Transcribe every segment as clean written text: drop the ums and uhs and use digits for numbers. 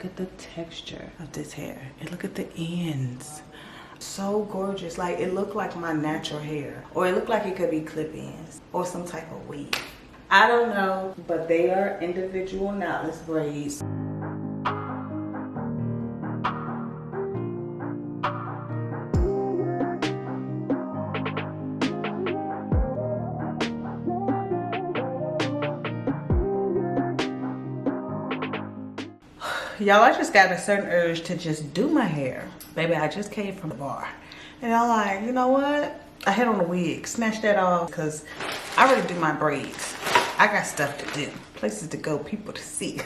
Look at the texture of this hair and look at the ends. So gorgeous. Like, it looked like my natural hair, or it looked like it could be clip-ins or some type of weave. I don't know, but they are individual knotless braids. Y'all, I just got a certain urge to just do my hair. Baby, I just came from the bar. And I'm like, you know what? I had on a wig, snatched that off because I already do my braids. I got stuff to do, places to go, people to see.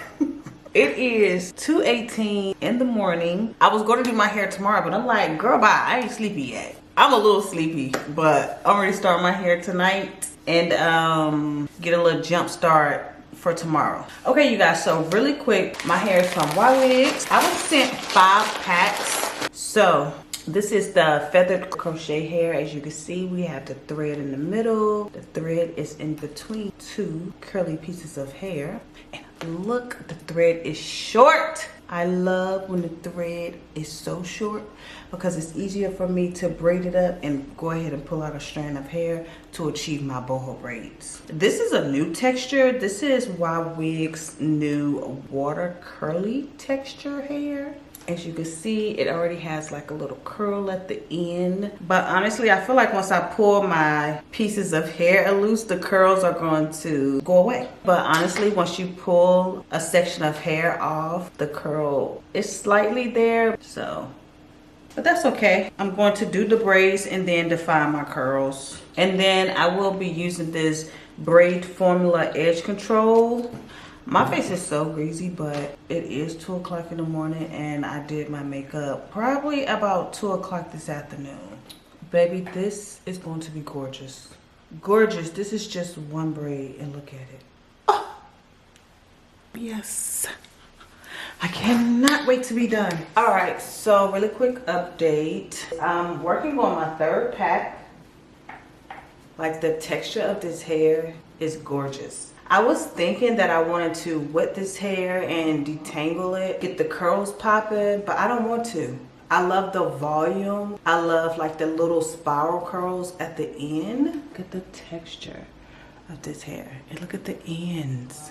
It is 2:18 in the morning. I was going to do my hair tomorrow, but I'm like, girl, bye, I ain't sleepy yet. I'm a little sleepy, but I'm ready to start my hair tonight and get a little jump start for tomorrow. Okay, you guys, so really quick, my hair is from Ywigs. I was sent 5 packs. So this is the feathered crochet hair. As you can see, we have the thread in the middle. The thread is in between 2 curly pieces of hair. And look, the thread is short. I love when the thread is so short because it's easier for me to braid it up and go ahead and pull out a strand of hair to achieve my boho braids. This is a new texture. This is Ywigs' new water curly texture hair. As you can see, it already has like a little curl at the end. But honestly, I feel like once I pull my pieces of hair loose, the curls are going to go away. But honestly, once you pull a section of hair off, the curl is slightly there. So, but that's okay. I'm going to do the braids and then define my curls. And then I will be using this braid formula edge control. My face is so greasy, but it is 2 o'clock in the morning and I did my makeup probably about 2 o'clock this afternoon. Baby, this is going to be gorgeous. Gorgeous. This is just one braid and look at it. Oh, yes. I cannot wait to be done. All right, so really quick update. I'm working on my 3rd pack. Like, the texture of this hair is gorgeous. I was thinking that I wanted to wet this hair and detangle it, get the curls popping, but I don't want to. I love the volume. I love like the little spiral curls at the end. Look at the texture of this hair and look at the ends.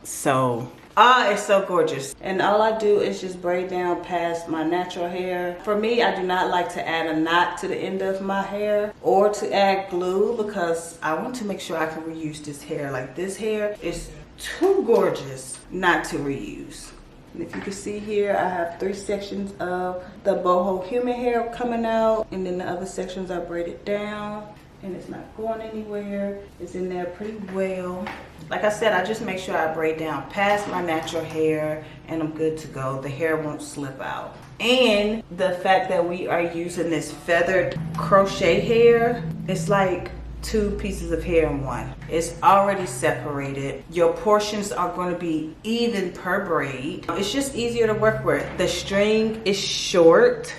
So, it's so gorgeous. And all I do is just braid down past my natural hair. For me, I do not like to add a knot to the end of my hair or to add glue because I want to make sure I can reuse this hair. Like, this hair is too gorgeous not to reuse. And if you can see here, I have 3 sections of the boho human hair coming out, and then the other sections are braided down. And it's not going anywhere. It's in there pretty well. Like I said, I just make sure I braid down past my natural hair and I'm good to go. The hair won't slip out. And the fact that we are using this feathered crochet hair, it's like 2 pieces of hair in one. It's already separated. Your portions are going to be even per braid. It's just easier to work with. The string is short.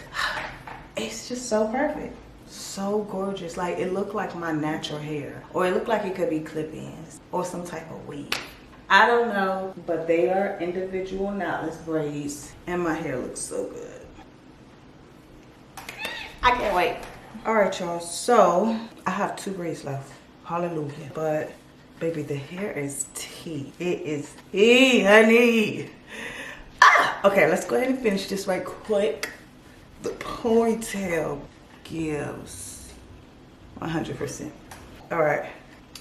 It's just so perfect. So gorgeous. Like, it looked like my natural hair, or it looked like it could be clip-ins or some type of weave. I don't know, but they are individual knotless braids and my hair looks so good. I can't wait. All right, y'all, so I have 2 braids left. Hallelujah. But baby, the hair is tea. It is tea, honey. Okay, let's go ahead and finish this right quick. The ponytail gives 100%. All right,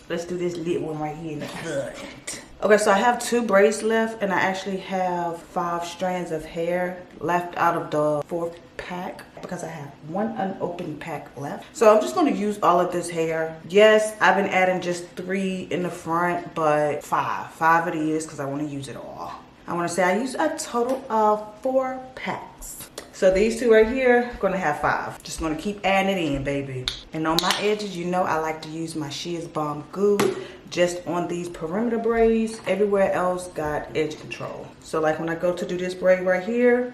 let's do this lit one right here in the front. Okay, so I have 2 braids left and I actually have 5 strands of hair left out of the 4th pack because I have 1 unopened pack left. So I'm just going to use all of this hair. Yes, I've been adding just 3 in the front, but 5 it is because I want to use it all. I want to say I used a total of 4 packs. So these 2 right here are gonna have 5. Just gonna keep adding it in, baby. And on my edges, you know I like to use my Shears Balm Goo just on these perimeter braids. Everywhere else got edge control. So like when I go to do this braid right here,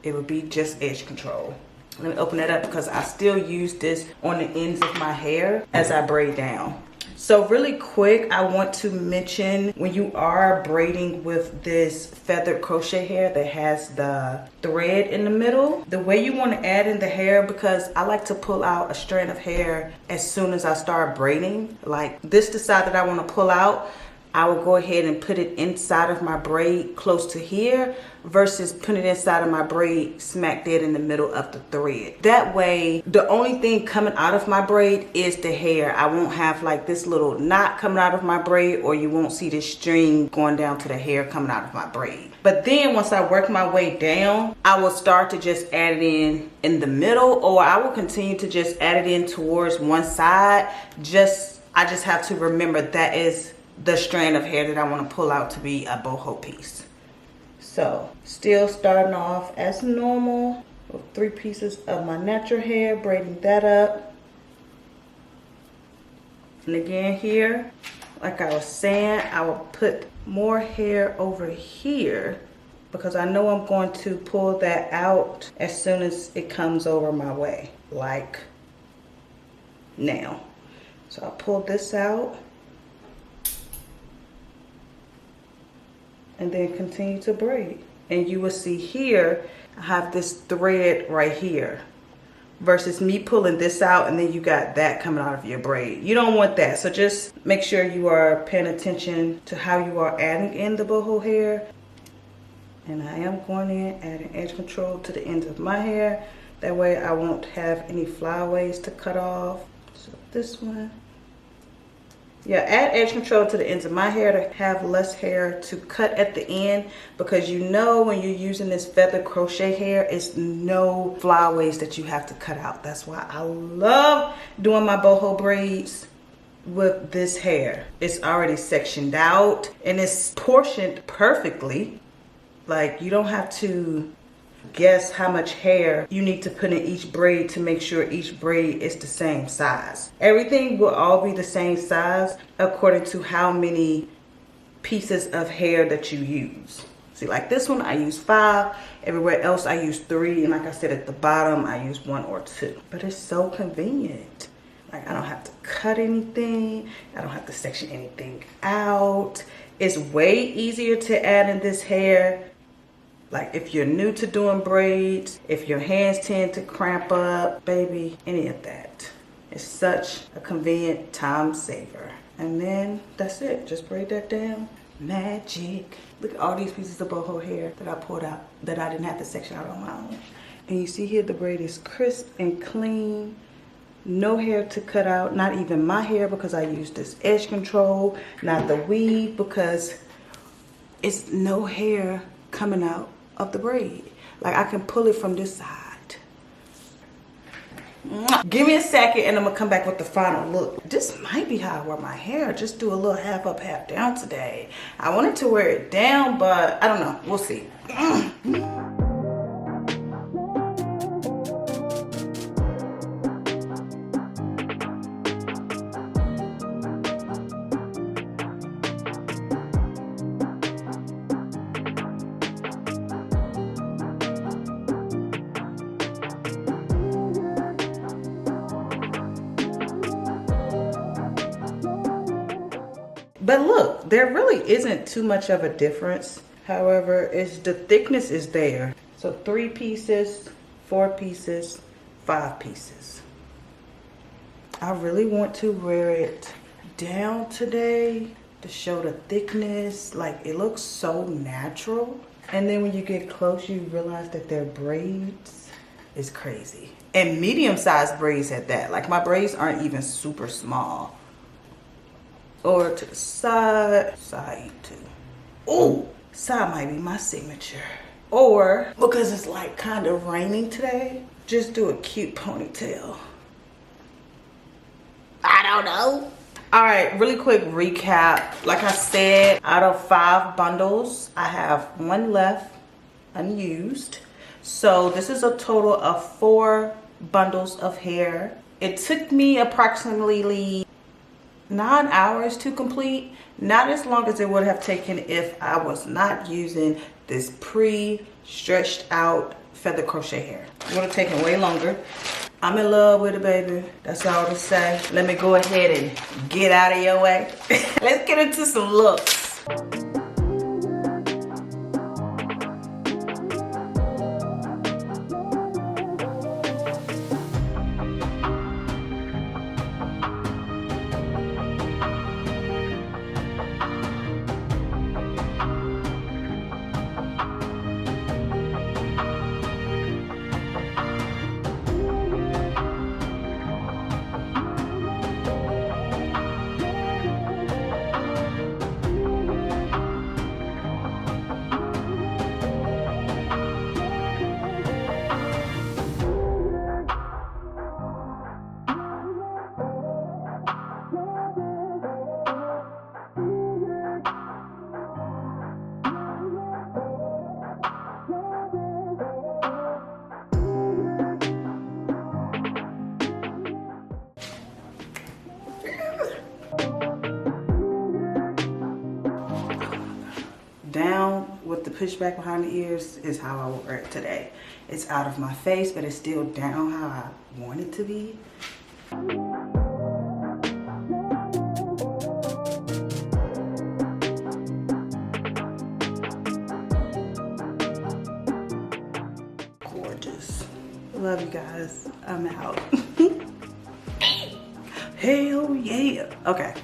it would be just edge control. Let me open that up because I still use this on the ends of my hair as I braid down. So really quick, I want to mention, when you are braiding with this feathered crochet hair that has the thread in the middle, the way you want to add in the hair, because I like to pull out a strand of hair as soon as I start braiding. Like this, the side that I want to pull out, I will go ahead and put it inside of my braid close to here versus putting it inside of my braid smack dead in the middle of the thread. That way, the only thing coming out of my braid is the hair. I won't have like this little knot coming out of my braid, or you won't see this string going down to the hair coming out of my braid. But then once I work my way down, I will start to just add it in the middle, or I will continue to just add it in towards one side. I just have to remember that is the strand of hair that I want to pull out to be a boho piece. So still starting off as normal with 3 pieces of my natural hair, braiding that up. And again here, like I was saying, I will put more hair over here because I know I'm going to pull that out as soon as it comes over my way, like now. So I'll pull this out and then continue to braid. And you will see here, I have this thread right here versus me pulling this out and then you got that coming out of your braid. You don't want that. So just make sure you are paying attention to how you are adding in the boho hair. And I am going in, adding edge control to the ends of my hair. That way I won't have any flyaways to cut off. So this one. Yeah, add edge control to the ends of my hair to have less hair to cut at the end, because you know when you're using this feather crochet hair, it's no flyaways that you have to cut out. That's why I love doing my boho braids with this hair. It's already sectioned out and it's portioned perfectly. Like you don't have to guess how much hair you need to put in each braid to make sure each braid is the same size. Everything will all be the same size according to how many pieces of hair that you use. See, like this one I use 5, everywhere else I use 3, and like I said at the bottom I use 1 or 2. But it's so convenient. Like I don't have to cut anything, I don't have to section anything out. It's way easier to add in this hair. Like if you're new to doing braids, if your hands tend to cramp up, baby, any of that. It's such a convenient time saver. And then that's it, just braid that down. Magic. Look at all these pieces of boho hair that I pulled out that I didn't have to section out on my own. And you see here the braid is crisp and clean. No hair to cut out, not even my hair because I use this edge control, not the weave because it's no hair coming out of the braid. Like I can pull it from this side. Give me a second and I'm gonna come back with the final look. This might be how I wear my hair. Just do a little half up, half down today. I wanted to wear it down, but I don't know. We'll see. But look, there really isn't too much of a difference. However, the thickness is there. So 3 pieces, 4 pieces, 5 pieces. I really want to wear it down today to show the thickness. Like it looks so natural. And then when you get close, you realize that they're braids. It's crazy. And medium-sized braids at that. Like my braids aren't even super small. Or to the side too. Oh, side might be my signature. Or because it's like kind of raining today, just do a cute ponytail. I don't know. All right, really quick recap. Like I said, out of 5 bundles, I have 1 left unused. So this is a total of 4 bundles of hair. It took me approximately 9 hours to complete. Not as long as it would have taken if I was not using this pre-stretched out feather crochet hair. It would have taken way longer. I'm in love with it, baby. That's all to say. Let me go ahead and get out of your way. Let's get into some looks. Down with the pushback behind the ears is how I wear it today. It's out of my face, but it's still down how I want it to be. Gorgeous. Love you guys. I'm out. Hell yeah. Okay.